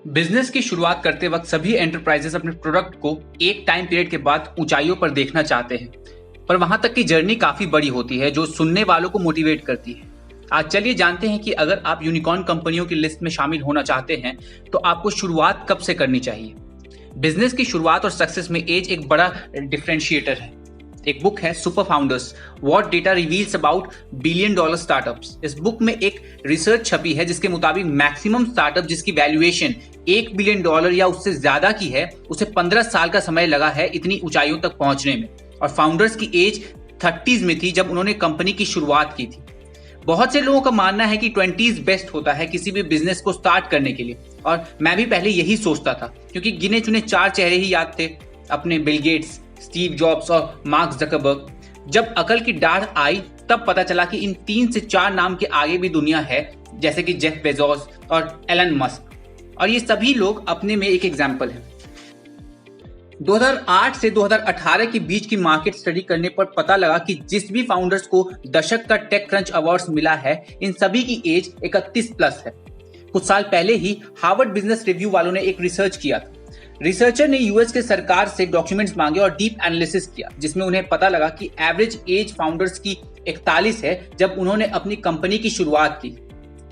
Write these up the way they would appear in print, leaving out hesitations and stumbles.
Business की शुरुआत करते वक्त सभी एंटरप्राइजेस अपने प्रोडक्ट को एक टाइम पीरियड के बाद ऊंचाइयों पर देखना चाहते हैं, पर वहां तक की जर्नी काफी बड़ी होती है जो सुनने वालों को मोटिवेट करती है। आज चलिए जानते हैं कि अगर आप यूनिकॉर्न कंपनियों की लिस्ट में शामिल होना चाहते हैं तो आपको शुरुआत कब से करनी चाहिए। बिजनेस की शुरुआत और सक्सेस में एज एक बड़ा डिफरेंशिएटर है। एक बुक है super founders what data reveals about billion dollar startups. इस बुक में एक रिसर्च छपी है जिसके मुताबिक मैक्सिमम स्टार्टअप जिसकी वैल्यूएशन $1 बिलियन या उससे ज्यादा की है उसे 15 साल का समय लगा है इतनी ऊंचाइयों तक पहुंचने में, और फाउंडर्स की एज 30s में थी जब उन्होंने कंपनी की शुरुआत की थी। बहुत से लोगों का मानना है कि 20s बेस्ट होता है किसी भी बिजनेस को स्टार्ट करने के लिए, और मैं भी पहले यही सोचता था क्योंकि गिने चुने 4 चेहरे ही याद थे, अपने बिल गेट्स, स्टीव जॉब्स और मार्क जकरबर्ग। जब अकल की दाढ़ आई तब पता चला कि इन 3 से 4 नाम के आगे भी दुनिया है, जैसे कि जेफ बेजोस और एलन मस्क, और ये सभी लोग अपने में एक एग्जाम्पल है। 2008 से 2018 के बीच की मार्केट स्टडी करने पर पता लगा कि जिस भी फाउंडर्स को दशक का टेक क्रंच अवार्ड्स मिला है इन सभी की एज 31 प्लस है। कुछ साल पहले ही हार्वर्ड बिजनेस रिव्यू वालों ने एक रिसर्च किया था। रिसर्चर ने यूएस के सरकार से डॉक्यूमेंट्स मांगे और डीप एनालिसिस किया, जिसमें उन्हें पता लगा कि एवरेज एज फाउंडर्स की 41 है जब उन्होंने अपनी कंपनी की शुरुआत की।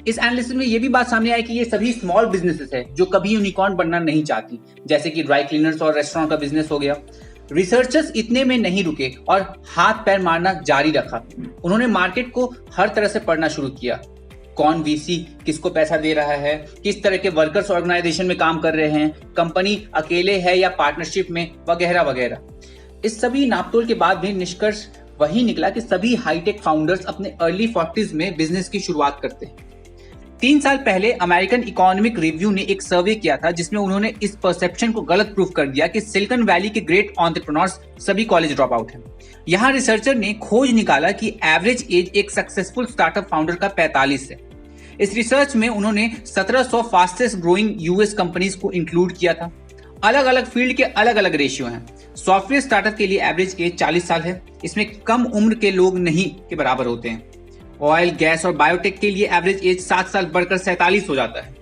इस एनालिसिस में यह भी बात सामने आई कि ये सभी स्मॉल बिजनेसेस है जो कभी यूनिकॉर्न बनना नहीं चाहती, जैसे कि ड्राई क्लीनर्स और रेस्टोरेंट का बिजनेस हो गया। रिसर्चर्स इतने में नहीं रुके और हाथ पैर मारना जारी रखा। उन्होंने मार्केट को हर तरह से पढ़ना शुरू किया। कौन वीसी किसको पैसा दे रहा है, किस तरह के वर्कर्स ऑर्गेनाइजेशन में काम कर रहे हैं, कंपनी अकेले है या पार्टनरशिप में, वगैरह वगैरह। इस सभी नापतोल के बाद भी निष्कर्ष वही निकला कि सभी हाईटेक फाउंडर्स अपने अर्ली 40s में बिजनेस की शुरुआत करते हैं। 3 साल पहले अमेरिकन इकोनॉमिक रिव्यू ने एक सर्वे किया था जिसमें उन्होंने इस परसेप्शन को गलत प्रूफ कर दिया कि सिलिकॉन वैली के ग्रेट एंटरप्रेन्योर्स सभी कॉलेज ड्रॉप आउट हैं। यहाँ रिसर्चर ने खोज निकाला कि एवरेज एज एक सक्सेसफुल स्टार्टअप फाउंडर का 45 है। इस रिसर्च में उन्होंने 1700 फास्टेस्ट ग्रोइंग यूएस कंपनीज को इंक्लूड किया था। अलग अलग फील्ड के अलग अलग रेशियो हैं। सॉफ्टवेयर स्टार्टअप के लिए एवरेज एज 40 साल है, इसमें कम उम्र के लोग नहीं के बराबर होते हैं। ऑयल, गैस और बायोटेक के लिए एवरेज एज 7 साल बढ़कर 47 हो जाता है।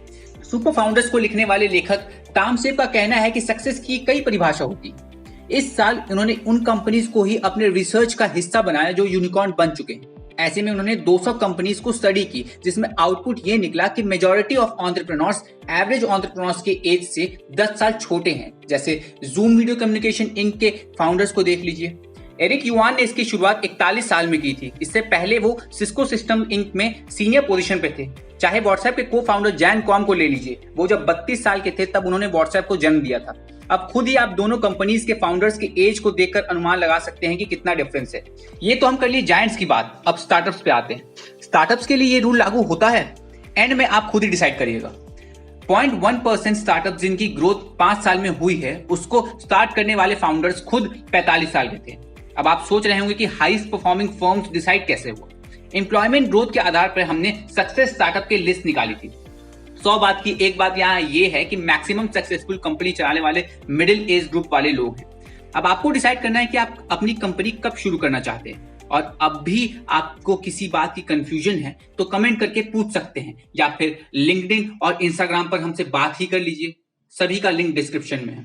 सुपर फाउंडर्स को लिखने वाले लेखक टॉम सेफ का कहना है कि सक्सेस की कई परिभाषा होती है। इस साल उन्होंने उन कंपनीज को ही अपने रिसर्च का हिस्सा बनाया जो यूनिकॉर्न बन चुके हैं। ऐसे में उन्होंने 200 कंपनीज को स्टडी की जिसमें आउटपुट ये निकला कि majority of entrepreneurs average entrepreneurs के एज से 10 साल छोटे हैं। जैसे जूम वीडियो कम्युनिकेशन इंक के फाउंडर्स को देख लीजिए। एरिक युवान ने इसकी शुरुआत 41 साल में की थी। इससे पहले वो सिस्को सिस्टम इंक में सीनियर पोजीशन पे थे। चाहे व्हाट्सएप के को फाउंडर जैन कॉम को ले लीजिए, वो जब 32 साल के थे तब उन्होंने व्हाट्सएप को जन्म दिया था। अब खुद ही आप दोनों कंपनीज के फाउंडर्स के एज को देखकर अनुमान लगा सकते हैं कि कितना डिफरेंस है। ये तो हम कर लिए जायंट्स की बात, अब स्टार्टअप्स पे आते हैं। स्टार्टअप्स के लिए ये रूल लागू होता है? एंड में आप खुद ही डिसाइड करिएगा। 0.1% स्टार्टअप जिनकी ग्रोथ 5 साल में हुई है उसको स्टार्ट करने वाले फाउंडर्स खुद 45 साल के थे। अब आप सोच रहे होंगे कि हाईएस्ट परफॉर्मिंग फर्म्स डिसाइड कैसे हुआ। एम्प्लॉयमेंट ग्रोथ के आधार पर हमने सक्सेस स्टार्टअप की लिस्ट निकाली थी। 100 बात की एक बात यहाँ ये है कि मैक्सिमम सक्सेसफुल कंपनी चलाने वाले मिडिल एज ग्रुप वाले लोग हैं। अब आपको डिसाइड करना है कि आप अपनी कंपनी कब शुरू करना चाहते हैं, और अब भी आपको किसी बात की कंफ्यूजन है तो कमेंट करके पूछ सकते हैं, या फिर लिंक्डइन और इंस्टाग्राम पर हमसे बात ही कर लीजिए। सभी का लिंक डिस्क्रिप्शन में है।